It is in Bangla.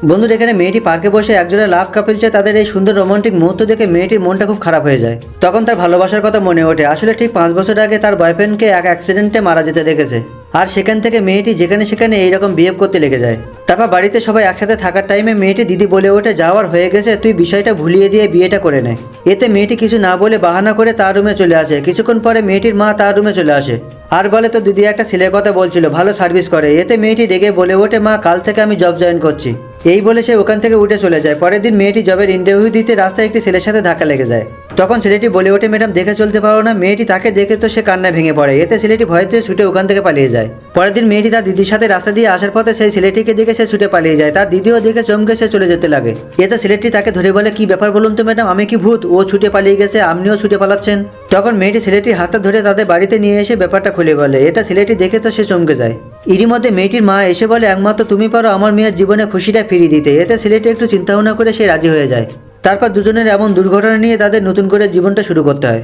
বন্ধুরা এখানে মেয়েটি পার্কে বসে একজোড়া লাভ কাপল চায়, তাদের এই সুন্দর রোমান্টিক মুহূর্ত দেখে মেয়েটির মনটা খুব খারাপ হয়ে যায়। তখন তার ভালোবাসার কথা মনে ওঠে। আসলে ঠিক 5 বছর আগে তার বয়ফ্রেন্ডকে এক অ্যাক্সিডেন্টে মারা যেতে দেখেছে। আর সেখান থেকে মেয়েটি যেখানে সেখানে এইরকম বিহেভ করতে লেগে যায়। তারপর বাড়িতে সবাই একসাথে থাকার টাইমে মেয়েটি দিদি বলে ওঠে, যাওয়ার হয়ে গেছে, তুই বিষয়টা ভুলিয়ে দিয়ে বিয়েটা করে নে। এতে মেয়েটি কিছু না বলে বাহানা করে তার রুমে চলে আসে। কিছুক্ষণ পরে মেয়েটির মা তার রুমে চলে আসে আর বলে, তো দিদি একটা ছেলের কথা বলছিল, ভালো সার্ভিস করে। এতে মেয়েটি রেগে বলে ওঠে, মা কাল থেকে আমি জব জয়েন করছি। এই বলে সে ওখান থেকে উঠে চলে যায়। পরের দিন মেয়েটি জবের ইন্টারভিউ দিতে রাস্তায় একটি ছেলের সাথে ধাক্কা লেগে যায়। তখন ছেলেটি বলে ওঠে, ম্যাডাম দেখে চলতে পারো না। মেয়েটি তাকে দেখে তো সে কান্নায় ভেঙে পড়ে। এতে ছেলেটি ভয়তে ছুটে ওখান থেকে পালিয়ে যায়। পরের দিন মেয়েটি তার দিদির সাথে রাস্তা দিয়ে আসার পথে সেই ছেলেটিকে দেখে সে ছুটে পালিয়ে যায়। তার দিদিও দেখে চমকে সে চলে যেতে লাগে। এতে ছেলেটি তাকে ধরে বলে, কি ব্যাপার বলুন তো ম্যাডাম, আমি কি ভূত? ও ছুটে পালিয়ে গেছে, আপনিও ছুটে পালাচ্ছেন। তখন মেয়েটি ছেলেটির হাতটা ধরে তাদের বাড়িতে নিয়ে এসে ব্যাপারটা খুলে বলে। এটা ছেলেটি দেখে তো সে চমকে যায়। এরই মধ্যে মেয়েটির মা এসে বলে, একমাত্র তুমি পারো আমার মেয়ের জীবনে খুশিটা ফিরিয়ে দিতে। এতে ছেলেটি একটু চিন্তা ভাবনা করে সে রাজি হয়ে যায়। তারপর দুজনের এমন দুর্ঘটনা নিয়ে তাদের নতুন করে জীবনটা শুরু করতে হয়।